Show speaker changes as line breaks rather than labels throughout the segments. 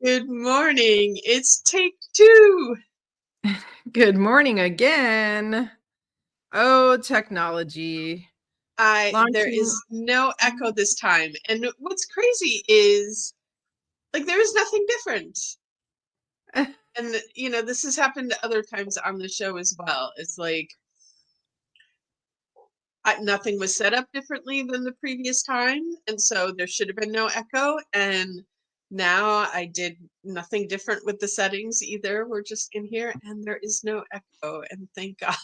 Good morning. It's take two.
Good morning again. Oh, technology.
There
Launching.
is no echo this time. And what's crazy is like there is nothing different. And this has happened other times on the show as well. It's like nothing was set up differently than the previous time, and so there should have been no echo. And now I did nothing different with the settings either. We're just in here, and there is no echo. And thank God.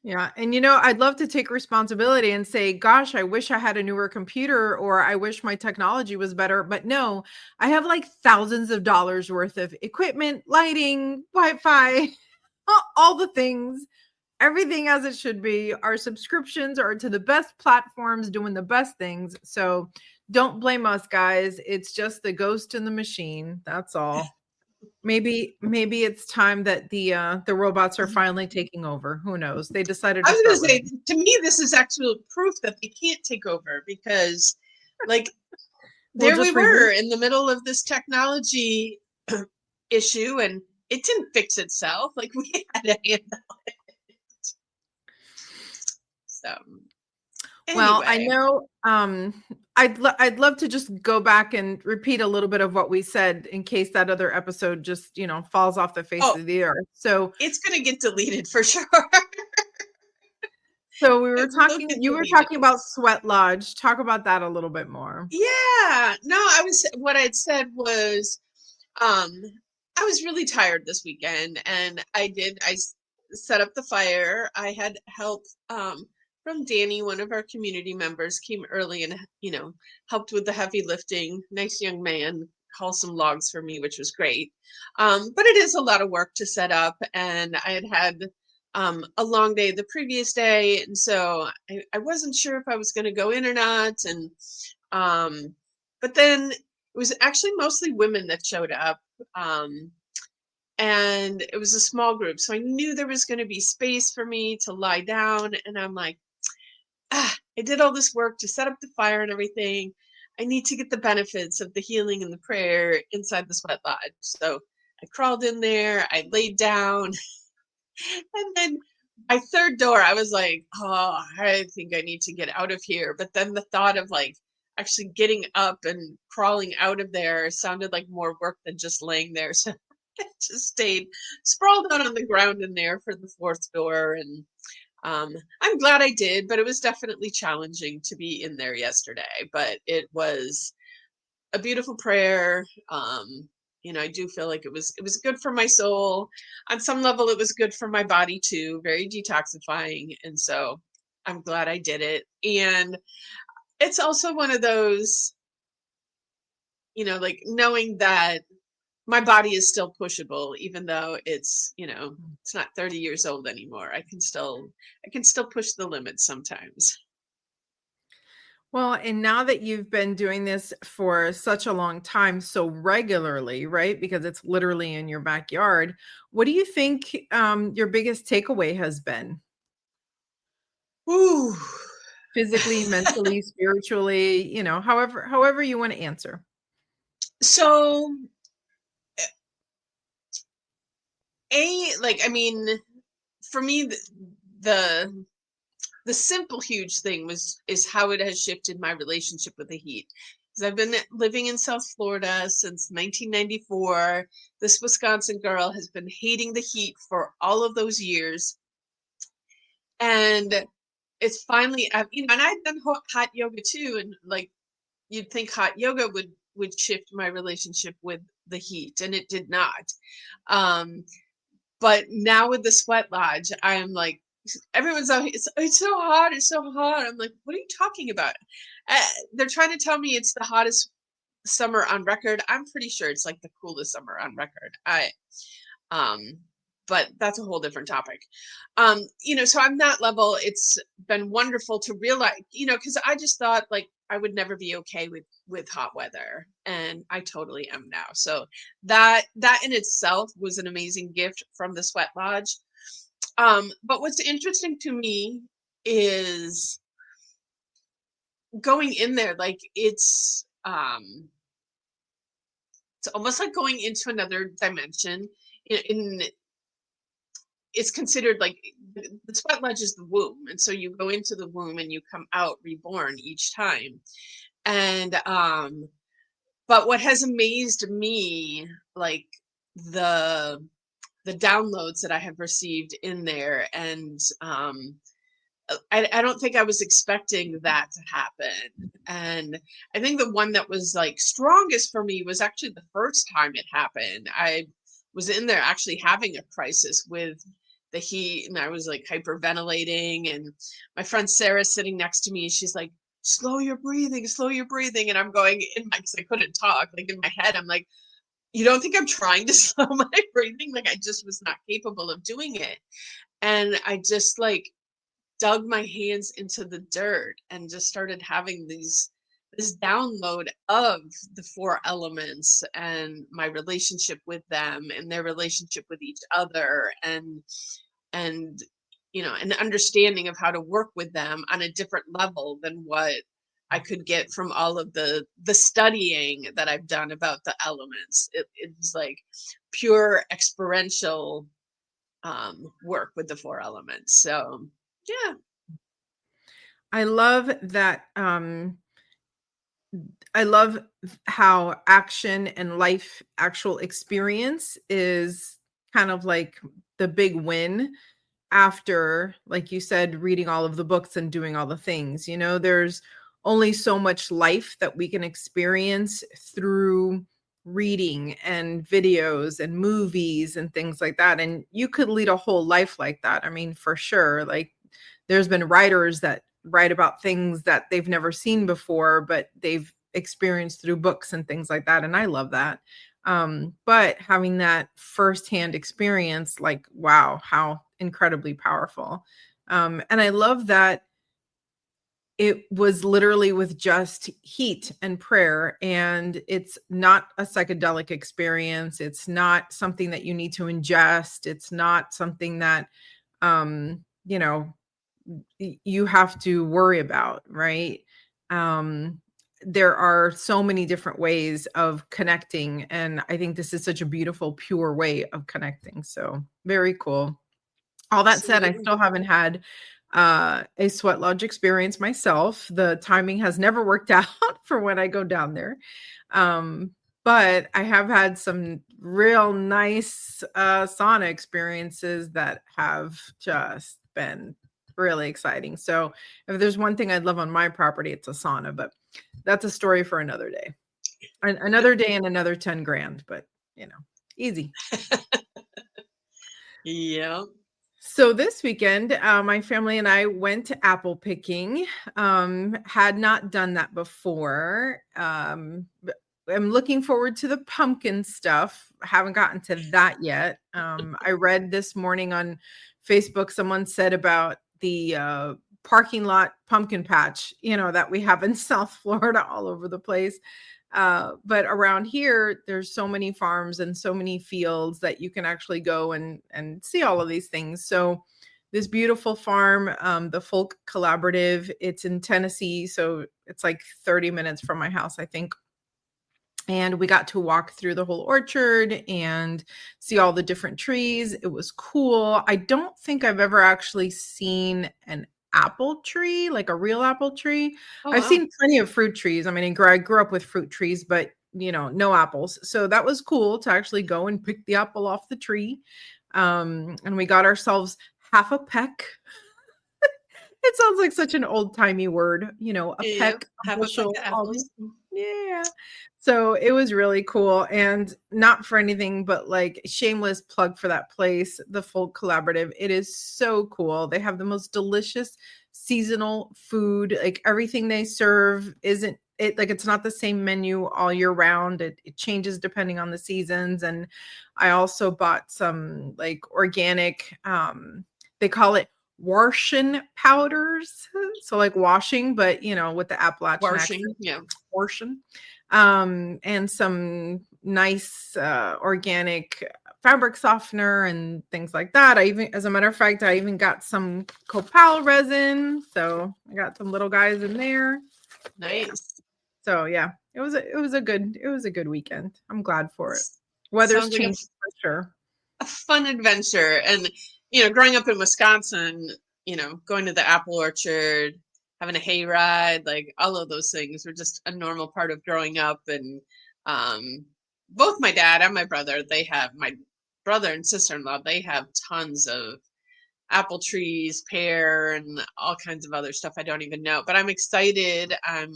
Yeah. And I'd love to take responsibility and say, gosh, I wish I had a newer computer or I wish my technology was better. But no, I have like thousands of dollars worth of equipment, lighting, Wi Fi, all the things, everything as it should be. Our subscriptions are to the best platforms doing the best things. So don't blame us, guys. It's just the ghost in the machine. That's all. Maybe it's time that the robots are finally taking over. Who knows? They decided
I
to
was
start
gonna
with
say,
me.
to me, this is actual proof that they can't take over because, like,
We'll
there we
just
were
reboot.
in the middle of this technology issue, and it didn't fix itself. Like we had to handle. So
Well, I
anyway,
know I'd love to just go back and repeat a little bit of what we said in case that other episode just, falls off the face
oh,
of the earth. So
it's gonna get deleted for sure.
so we were
It will
talking
get
you were
deleted.
talking about Sweat Lodge. Talk about that a little bit more.
Yeah, no, what I'd said was, um, I was really tired this weekend, and set up the fire. I had help from Danny, one of our community members, came early and helped with the heavy lifting. Nice young man, hauled some logs for me, which was great. But it is a lot of work to set up, and I had a long day the previous day, and so I wasn't sure if I was going to go in or not. And but then it was actually mostly women that showed up. Um, and it was a small group. So I knew there was going to be space for me to lie down. And I'm like, I did all this work to set up the fire and everything. I need to get the benefits of the healing and the prayer inside the sweat lodge. So I crawled in there, I laid down, and then my third door, I was like, oh, I think I need to get out of here. But then the thought of like actually getting up and crawling out of there sounded like more work than just laying there. So I just stayed sprawled out on the ground in there for the fourth door. And I'm glad I did, but it was definitely challenging to be in there yesterday. But it was a beautiful prayer. I do feel like it was good for my soul. On some level, it was good for my body too, very detoxifying. And so I'm glad I did it. And it's also one of those, like knowing that my body is still pushable, even though it's not 30 years old anymore. I can still push the limits sometimes.
Well, and now that you've been doing this for such a long time, so regularly, right? Because it's literally in your backyard. What do you think your biggest takeaway has been?
Ooh.
Physically, mentally, spiritually, however you want to answer.
So, like, I mean, for me, the the simple huge thing is how it has shifted my relationship with the heat. Because I've been living in South Florida since 1994. This Wisconsin girl has been hating the heat for all of those years, and it's finally, and I've done hot yoga too, and like you'd think hot yoga would shift my relationship with the heat, and it did not. Um, but now with the sweat lodge, I'm like, everyone's out. It's so hot. It's so hot. I'm like, what are you talking about? Uh, they're trying to tell me it's the hottest summer on record. I'm pretty sure it's like the coolest summer on record. Um, but that's a whole different topic. So I'm that level. It's been wonderful to realize, because I just thought like I would never be okay with hot weather, and I totally am now. So that in itself was an amazing gift from the sweat lodge. But what's interesting to me is going in there, like it's it's almost like going into another dimension. In it's considered like the sweat lodge is the womb, and so you go into the womb and you come out reborn each time. And but what has amazed me, like the the downloads that I have received in there, and I don't think I was expecting that to happen. And I think the one that was like strongest for me was actually the first time it happened. I was in there actually having a crisis with the heat, and I was like hyperventilating. And my friend Sarah sitting next to me, she's like, slow your breathing, slow your breathing. And I'm going in my, because I couldn't talk, like in my head, I'm like, you don't think I'm trying to slow my breathing? Like I just was not capable of doing it. And I just like dug my hands into the dirt and just started having this download of the four elements and my relationship with them and their relationship with each other, and an understanding of how to work with them on a different level than what I could get from all of the studying that I've done about the elements. It was like pure experiential work with the four elements. So yeah.
I love that. I love how action and life actual experience is kind of like the big win after, like you said, reading all of the books and doing all the things. There's only so much life that we can experience through reading and videos and movies and things like that. And you could lead a whole life like that. I mean, for sure. Like there's been writers that write about things that they've never seen before, but they've experienced through books and things like that. And I love that. But having that firsthand experience, like, wow, how incredibly powerful. And I love that it was literally with just heat and prayer, and it's not a psychedelic experience. It's not something that you need to ingest. It's not something that, you know, you have to worry about, right? There are so many different ways of connecting, and I think this is such a beautiful, pure way of connecting. So very cool. All that said, I
Absolutely.
still haven't had a sweat lodge experience myself. The timing has never worked out for when I go down there. Um, but I have had some real nice sauna experiences that have just been really exciting. So if there's one thing I'd love on my property, it's a sauna, but that's a story for another day. Another day and another 10 grand, but easy.
Yeah.
So this weekend, my family and I went apple picking. Had not done that before. But I'm looking forward to the pumpkin stuff. Haven't gotten to that yet. I read this morning on Facebook, someone said about the parking lot pumpkin patch, that we have in South Florida all over the place. But around here, there's so many farms and so many fields that you can actually go and see all of these things. So this beautiful farm, the Folk Collaborative, it's in Tennessee. So it's like 30 minutes from my house, I think. And we got to walk through the whole orchard and see all the different trees. It was cool. I don't think I've ever actually seen an apple tree, like a real apple tree.
Oh
I've
wow.
seen plenty of fruit trees. I mean, I grew up with fruit trees, but no apples. So that was cool to actually go and pick the apple off the tree. And we got ourselves half a peck. It sounds like such an old-timey word, a
Yeah.
peck, a
Have a peck
bushel,
of
all these
apples.
yeah. So it was really cool, and not for anything, but like shameless plug for that place, the Folk Collaborative. It is so cool. They have the most delicious seasonal food. Like everything they serve isn't it like it's not the same menu all year round. It changes depending on the seasons. And I also bought some like organic, they call it washing powders. So like washing, but with the Appalachian
Washing.
accent,
Yeah.
portion, and some nice organic fabric softener and things like that. As a matter of fact, I even got some copal resin, so I got some little guys in there. Yeah,
Nice.
So yeah, it was a good weekend. I'm glad for it. Weather's
Sounds like
changing for sure.
a fun adventure. And, growing up in Wisconsin, going to the apple orchard, having a hayride, like all of those things were just a normal part of growing up. And both my dad and my brother and sister-in-law, they have tons of apple trees, pear, and all kinds of other stuff I don't even know. But I'm excited. I'm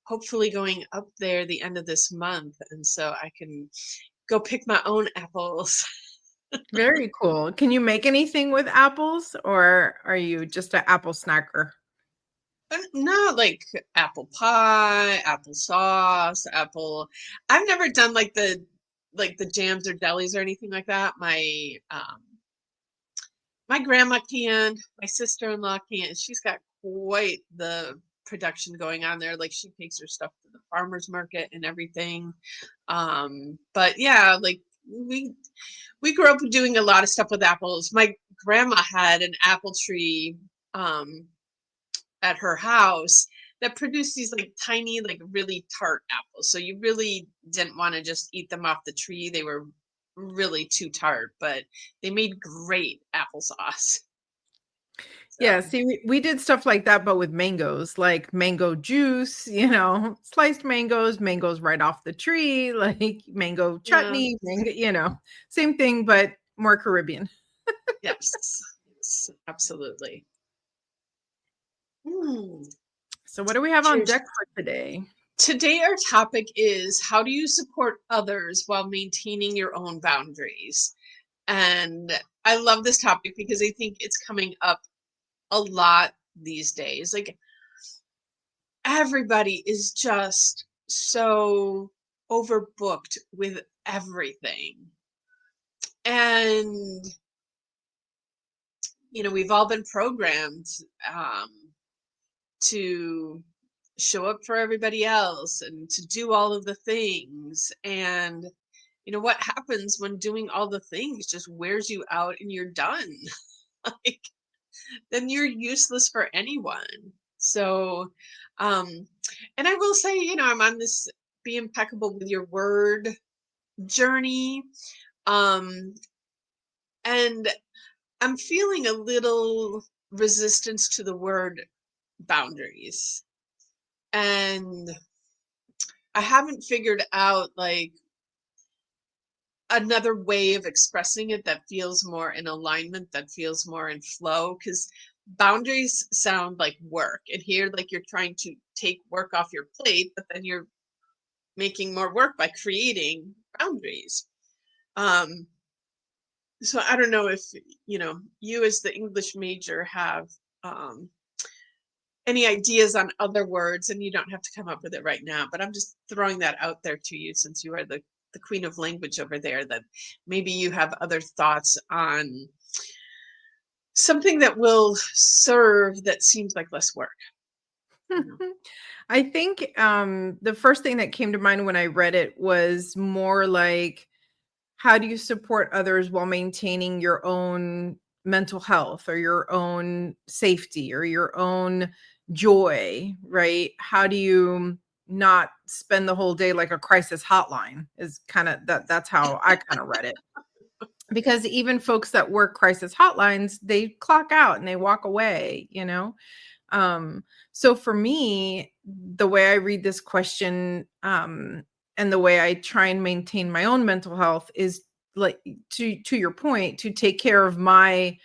hopefully going up there the end of this month, and so I can go pick my own apples.
Very cool. Can you make anything with apples, or are you just an apple snacker?
But not like apple pie, applesauce, apple. I've never done like the jams or delis or anything like that. My grandma can, my sister-in-law can. She's got quite the production going on there. Like she takes her stuff to the farmers market and everything. But yeah, like we grew up doing a lot of stuff with apples. My grandma had an apple tree at her house that produced these like tiny, like really tart apples. So you really didn't want to just eat them off the tree. They were really too tart, but they made great applesauce.
Yeah,
So
see, we did stuff like that, but with mangoes, like mango juice, sliced mangoes right off the tree, like mango
yeah,
chutney, same thing, but more Caribbean.
yes, yes, absolutely. Hmm.
So, what do we have on
Cheers.
deck for today?
Today, our topic is how do you support others while maintaining your own boundaries? And I love this topic because I think it's coming up a lot these days. Like everybody is just so overbooked with everything. And, we've all been programmed um, to show up for everybody else and to do all of the things. And, what happens when doing all the things just wears you out and you're done? Like, then you're useless for anyone. So, um, and I will say, I'm on this be impeccable with your word journey. Um, and I'm feeling a little resistance to the word boundaries. And I haven't figured out like another way of expressing it that feels more in alignment, that feels more in flow. Because boundaries sound like work. And here, like you're trying to take work off your plate, but then you're making more work by creating boundaries. Um, so I don't know if, you as the English major have um, any ideas on other words, and you don't have to come up with it right now, but I'm just throwing that out there to you since you are the queen of language over there, that maybe you have other thoughts on something that will serve that seems like less work. You know?
I think the first thing that came to mind when I read it was more like, how do you support others while maintaining your own mental health or your own safety or your own joy, right? How do you not spend the whole day like a crisis hotline is kind of that's how I kind of read it. Because even folks that work crisis hotlines, they clock out and they walk away. So for me, the way I read this question, and the way I try and maintain my own mental health is like to your point, to take care of my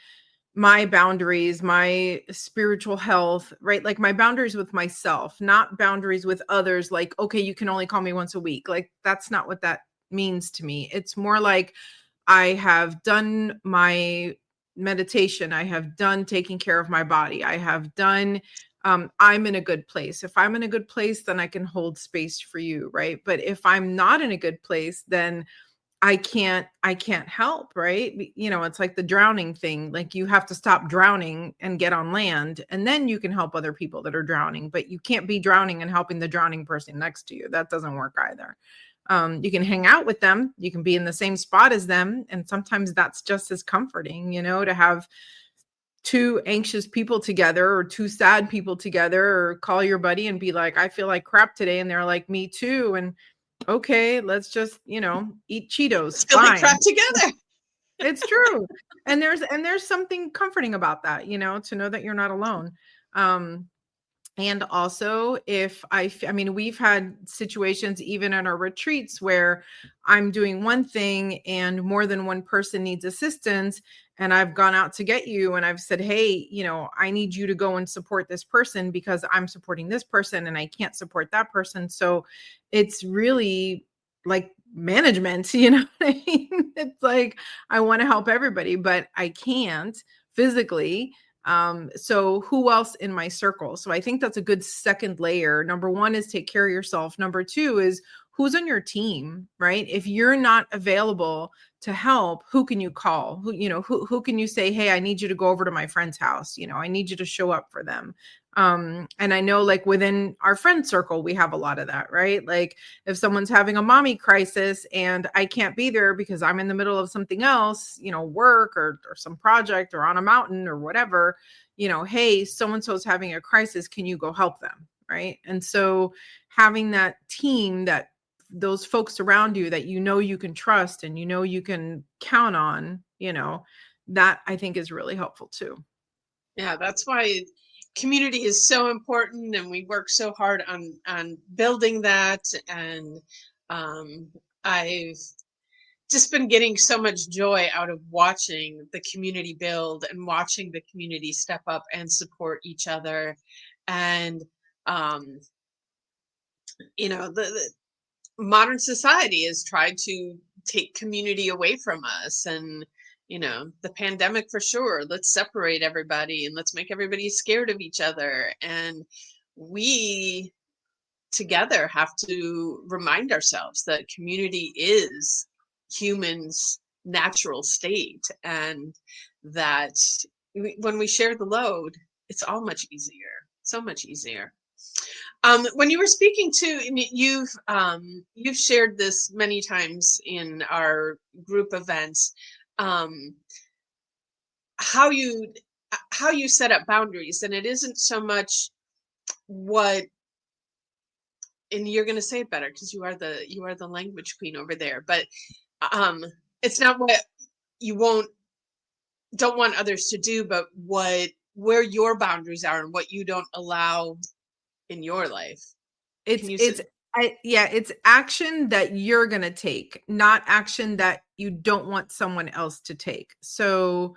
boundaries, my spiritual health, right? Like my boundaries with myself, not boundaries with others. Like, okay, you can only call me once a week. Like that's not what that means to me. It's more like I have done my meditation. I have done taking care of my body. I have done, I'm in a good place. If I'm in a good place, then I can hold space for you. Right. But if I'm not in a good place, then I can't help, right? It's like the drowning thing. Like you have to stop drowning and get on land, and then you can help other people that are drowning, but you can't be drowning and helping the drowning person next to you. That doesn't work either. You can hang out with them, you can be in the same spot as them, and sometimes that's just as comforting, to have two anxious people together or two sad people together, or call your buddy and be like, I feel like crap today. And they're like, me too. And okay, let's just, eat Cheetos.
Let's feel like crap
Fine.
together.
It's true. And there's something comforting about that, to know that you're not alone. And also, I mean, we've had situations even in our retreats where I'm doing one thing and more than one person needs assistance. And I've gone out to get you and I've said, hey, I need you to go and support this person because I'm supporting this person and I can't support that person. So it's really like management, you know what I mean? It's like, I want to help everybody, but I can't physically. So who else in my circle? So I think that's a good second layer. Number one is take care of yourself. Number two is who's on your team, right? If you're not available to help, who can you call? Who can you say, hey, I need you to go over to my friend's house. I need you to show up for them. And I know like within our friend circle, we have a lot of that, right? Like if someone's having a mommy crisis and I can't be there because I'm in the middle of something else, work or some project or on a mountain or whatever, hey, so-and-so's having a crisis. Can you go help them? Right. And so having that team, that those folks around you that, you can trust and, you can count on, that I think is really helpful too.
Yeah, that's why community is so important, and we work so hard on building that. And I've just been getting so much joy out of watching the community build and watching the community step up and support each other. And the modern society has tried to take community away from us, and the pandemic for sure, let's separate everybody and let's make everybody scared of each other. And we together have to remind ourselves that community is humans' natural state, and that when we share the load, it's all much easier, so much easier. When you were speaking to, and you've shared this many times in our group events, how you set up boundaries, and it isn't so much what, and you're going to say it better because you are the language queen over there, but it's not what you don't want others to do, but where your boundaries are and what you don't allow in your life.
It's action that you're going to take, not action that you don't want someone else to take. So,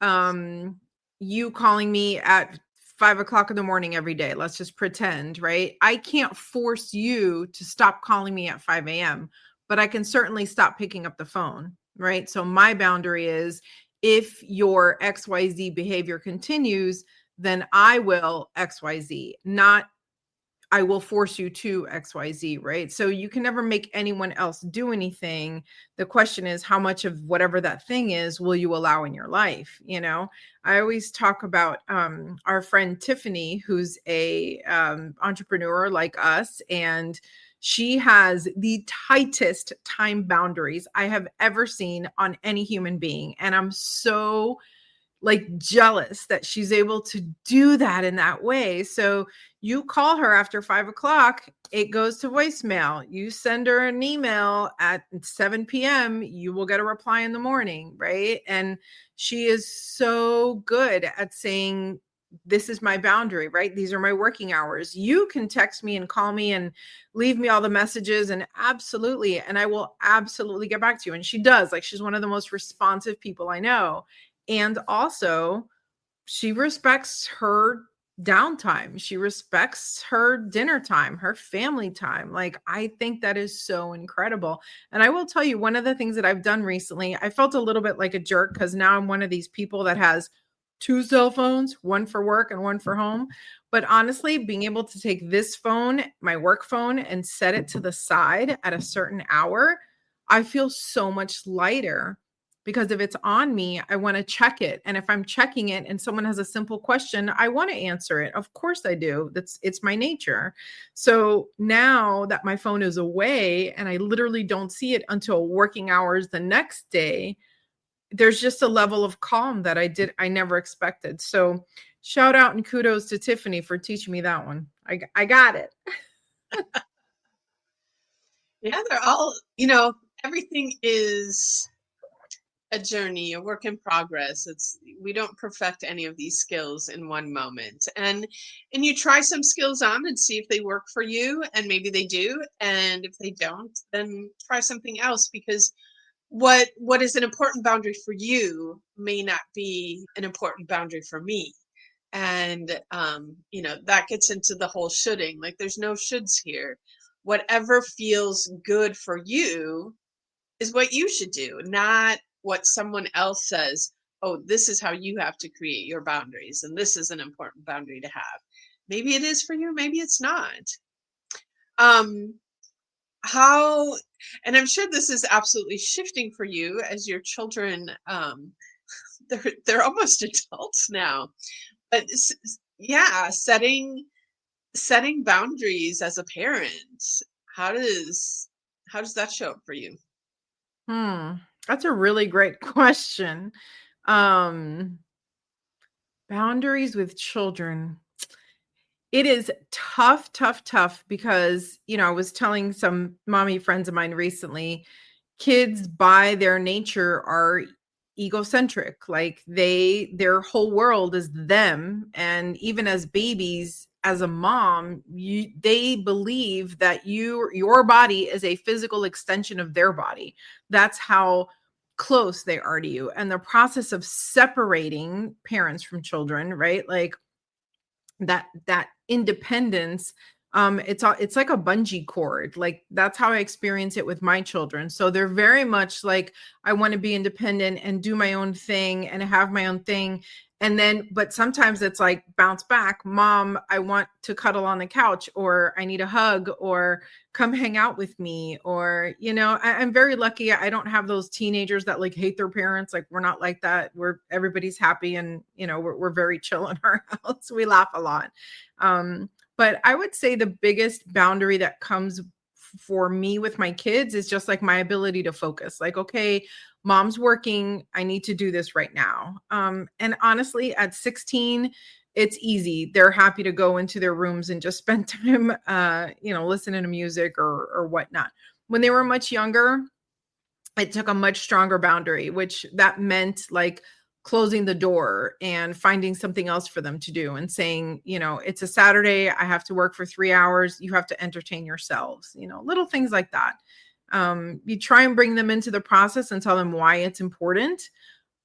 you calling me at 5 o'clock in the morning every day, let's just pretend, right? I can't force you to stop calling me at 5 a.m., but I can certainly stop picking up the phone, right? So my boundary is, if your XYZ behavior continues, then I will XYZ, not I will force you to XYZ, right? So you can never make anyone else do anything. The question is, how much of whatever that thing is will you allow in your life? I always talk about our friend Tiffany, who's a entrepreneur like us, and she has the tightest time boundaries I have ever seen on any human being. And I'm so like jealous that she's able to do that in that way. So you call her after 5 o'clock, it goes to voicemail. You send her an email at 7 p.m., you will get a reply in the morning, right? And she is so good at saying, this is my boundary, right? These are my working hours. You can text me and call me and leave me all the messages, and absolutely, and I will absolutely get back to you. And she does. Like, she's one of the most responsive people I know. And also, she respects her downtime. She respects her dinner time, her family time. Like, I think that is so incredible. And I will tell you, one of the things that I've done recently, I felt a little bit like a jerk because now I'm one of these people that has two cell phones, one for work and one for home. But honestly, being able to take this phone, my work phone, and set it to the side at a certain hour, I feel so much lighter. Because if it's on me, I want to check it. And if I'm checking it and someone has a simple question, I want to answer it. Of course I do. It's my nature. So now that my phone is away and I literally don't see it until working hours the next day, there's just a level of calm that I never expected. So shout out and kudos to Tiffany for teaching me that one. I got it.
Yeah, they're all, everything is a journey, a work in progress. We don't perfect any of these skills in one moment. And you try some skills on and see if they work for you, and maybe they do. And if they don't, then try something else, because what is an important boundary for you may not be an important boundary for me. And that gets into the whole shoulding. Like, there's no shoulds here. Whatever feels good for you is what you should do, not what someone else says. Oh, this is how you have to create your boundaries, and this is an important boundary to have. Maybe it is for you, maybe it's not. um how And I'm sure this is absolutely shifting for you as your children, they're almost adults now, but yeah, setting boundaries as a parent, how does that show up for you?
Hmm. That's a really great question. Um, Boundaries with children. It is tough, tough, tough because, I was telling some mommy friends of mine recently, kids by their nature are egocentric. Like their whole world is them. And even as babies, as a mom, they believe that your body is a physical extension of their body. That's how close they are to you. And the process of separating parents from children, right? Like that independence, it's like a bungee cord. Like that's how I experience it with my children. So they're very much like, I want to be independent and do my own thing and have my own thing. And then but sometimes it's like, bounce back, mom, I want to cuddle on the couch, or I need a hug, or come hang out with me. Or I'm very lucky I don't have those teenagers that like hate their parents. Like we're not like that. Everybody's happy, and we're very chill in our house. We laugh a lot. But I would say the biggest boundary that comes for me with my kids is just like my ability to focus. Like, okay, mom's working, I need to do this right now. And honestly, at 16, it's easy. They're happy to go into their rooms and just spend time, listening to music or whatnot. When they were much younger, it took a much stronger boundary, which that meant like closing the door and finding something else for them to do and saying, it's a Saturday, I have to work for 3 hours. You have to entertain yourselves, little things like that. You try and bring them into the process and tell them why it's important.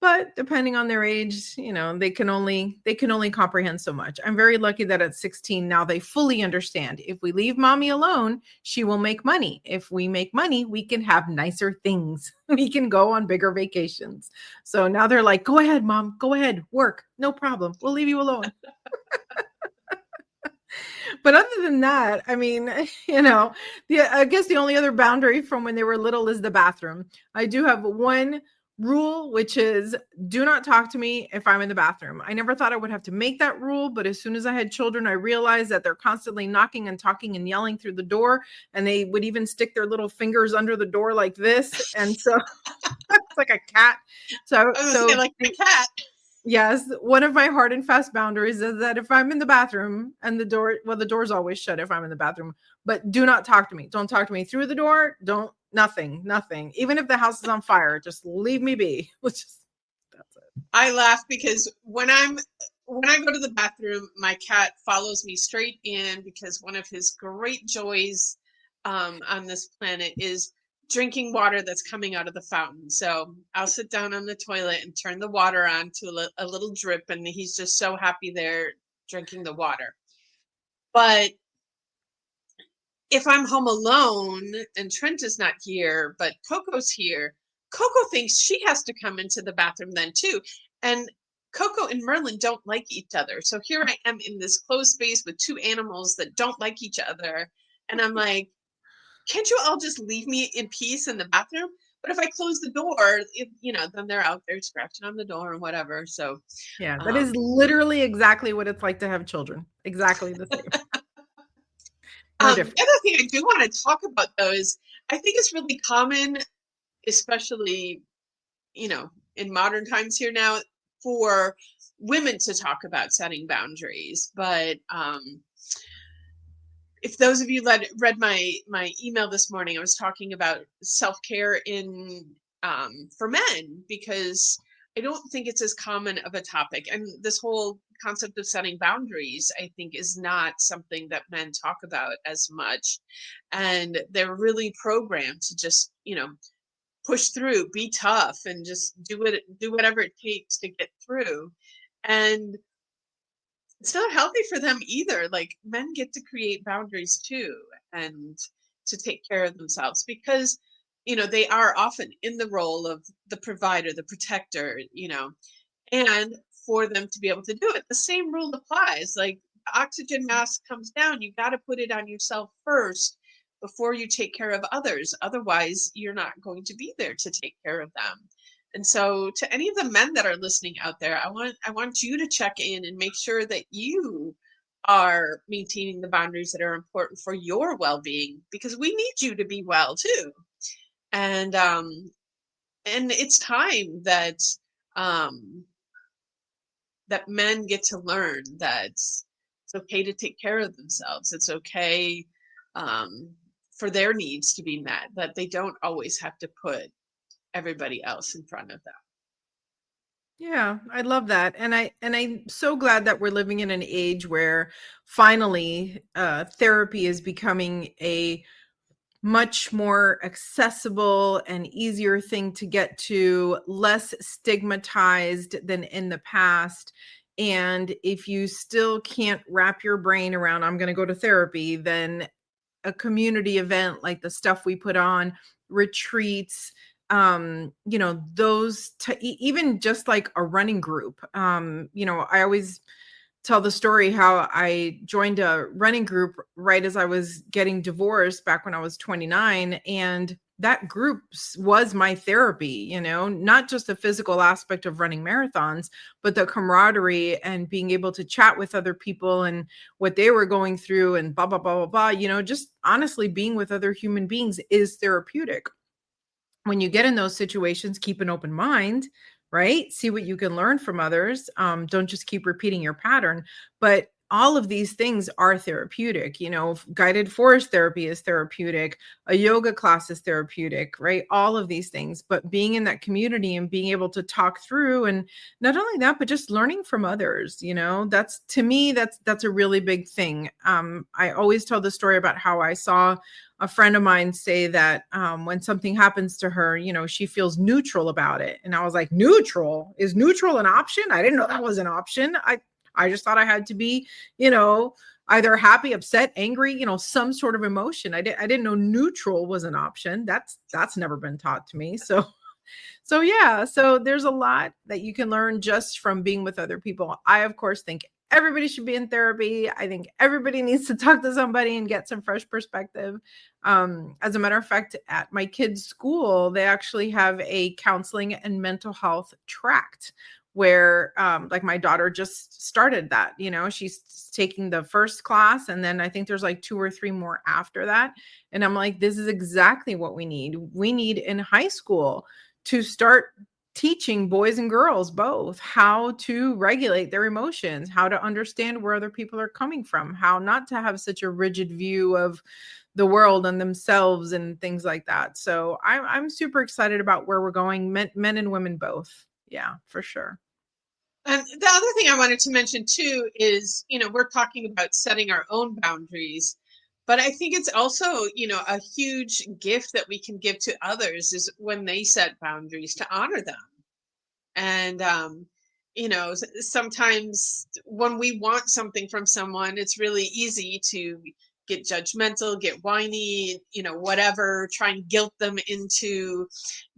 But depending on their age, they can only comprehend so much. I'm very lucky that at 16 now they fully understand. If we leave mommy alone, she will make money. If we make money, we can have nicer things. We can go on bigger vacations. So now they're like, go ahead, mom, go ahead, work. No problem. We'll leave you alone. But other than that, I mean, I guess the only other boundary from when they were little is the bathroom. I do have one rule, which is do not talk to me if I'm in the bathroom. I never thought I would have to make that rule, but as soon as I had children, I realized that they're constantly knocking and talking and yelling through the door, and they would even stick their little fingers under the door like this. And so it's like a cat. So,
I was gonna say, like a cat.
yes, one of my hard and fast boundaries is that if I'm in the bathroom and the door's always shut if I'm in the bathroom, but do not talk to me. Don't talk to me through the door. Nothing. Even if the house is on fire, just leave me be. That's it.
I laugh because when I go to the bathroom, my cat follows me straight in, because one of his great joys on this planet is drinking water that's coming out of the fountain. So I'll sit down on the toilet and turn the water on to a little drip, and he's just so happy there drinking the water. But if I'm home alone and Trent is not here, but Coco's here, Coco thinks she has to come into the bathroom then too. And Coco and Merlin don't like each other. So here I am in this closed space with two animals that don't like each other. And I'm like, can't you all just leave me in peace in the bathroom? But if I close the door, then they're out there scratching on the door and whatever. So,
Yeah, that is literally exactly what it's like to have children. Exactly the same. No different.
the other thing I do want to talk about, though, is I think it's really common, especially, in modern times here now for women to talk about setting boundaries. But if those of you read my email this morning, I was talking about self-care in for men, because I don't think it's as common of a topic. And this whole concept of setting boundaries, I think, is not something that men talk about as much. And they're really programmed to just, push through, be tough, and just do whatever it takes to get through. And it's not healthy for them either. Like, men get to create boundaries too, and to take care of themselves, because they are often in the role of the provider, the protector, and for them to be able to do it, the same rule applies. Like, the oxygen mask comes down, you got to put it on yourself first before you take care of others. Otherwise, you're not going to be there to take care of them. And so, to any of the men that are listening out there, I want you to check in and make sure that you are maintaining the boundaries that are important for your well-being, because we need you to be well too. And it's time that um that men get to learn that it's okay to take care of themselves. It's okay for their needs to be met, that they don't always have to put everybody else in front of them.
Yeah, I love that. And I'm so glad that we're living in an age where finally therapy is becoming a much more accessible and easier thing to get to, less stigmatized than in the past. And if you still can't wrap your brain around, I'm going to go to therapy, then a community event like the stuff we put on, retreats, those even just like a running group. I always tell the story how I joined a running group right as I was getting divorced back when I was 29. And that group was my therapy, not just the physical aspect of running marathons, but the camaraderie and being able to chat with other people and what they were going through and blah, blah, blah, blah, blah. Just honestly being with other human beings is therapeutic. When you get in those situations, keep an open mind, right? See what you can learn from others. Don't just keep repeating your pattern. But all of these things are therapeutic. Guided forest therapy is therapeutic. A yoga class is therapeutic, right? All of these things. But being in that community and being able to talk through, and not only that, but just learning from others. That's, to me, that's a really big thing. I always tell the story about how I saw a friend of mine say that when something happens to her, she feels neutral about it. And I was like, neutral? Is neutral an option? I didn't know that was an option. I just thought I had to be, either happy, upset, angry, some sort of emotion. I didn't know neutral was an option. That's never been taught to me. So yeah, so there's a lot that you can learn just from being with other people. I, of course, think everybody should be in therapy. I think everybody needs to talk to somebody and get some fresh perspective. As a matter of fact, at my kids' school, they actually have a counseling and mental health tract where like my daughter just started that. She's taking the first class, and then I think there's like 2 or 3 more after that. And I'm like, this is exactly what we need. We need in high school to start teaching boys and girls both how to regulate their emotions, how to understand where other people are coming from, how not to have such a rigid view of the world and themselves and things like that. So I'm super excited about where we're going, men and women both. Yeah, for sure.
And the other thing I wanted to mention too is, we're talking about setting our own boundaries, but I think it's also, a huge gift that we can give to others is when they set boundaries, to honor them. And, sometimes when we want something from someone, it's really easy to get judgmental, get whiny, whatever, try and guilt them into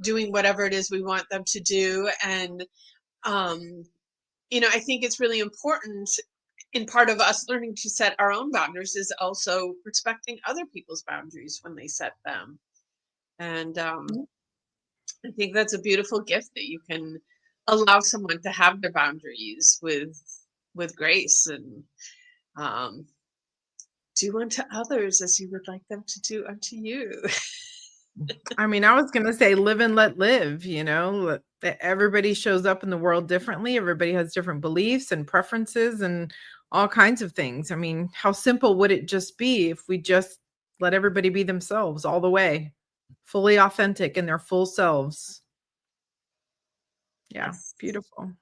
doing whatever it is we want them to do. And, um, I think it's really important, in part of us learning to set our own boundaries is also respecting other people's boundaries when they set them. And I think that's a beautiful gift, that you can allow someone to have their boundaries with grace, and um, do unto others as you would like them to do unto you.
I mean, I was going to say live and let live, you know, that everybody shows up in the world differently. Everybody has different beliefs and preferences and all kinds of things. I mean, how simple would it just be if we just let everybody be themselves all the way, fully authentic in their full selves? Yeah,
Yes.
beautiful.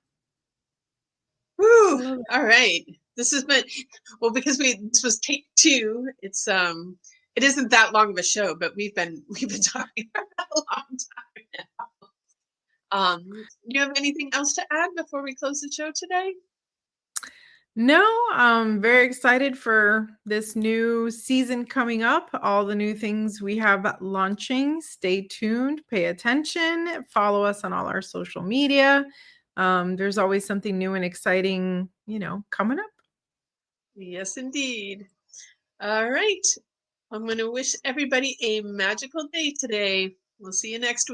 I
Woo!
love it.
All right. This has been well because this was take two. It isn't that long of a show, but we've been talking for a long time now. Do you have anything else to add before we close the show today?
No, I'm very excited for this new season coming up, all the new things we have launching. Stay tuned, pay attention, follow us on all our social media. There's always something new and exciting, coming up.
Yes, indeed. All right. I'm going to wish everybody a magical day today. We'll see you next week.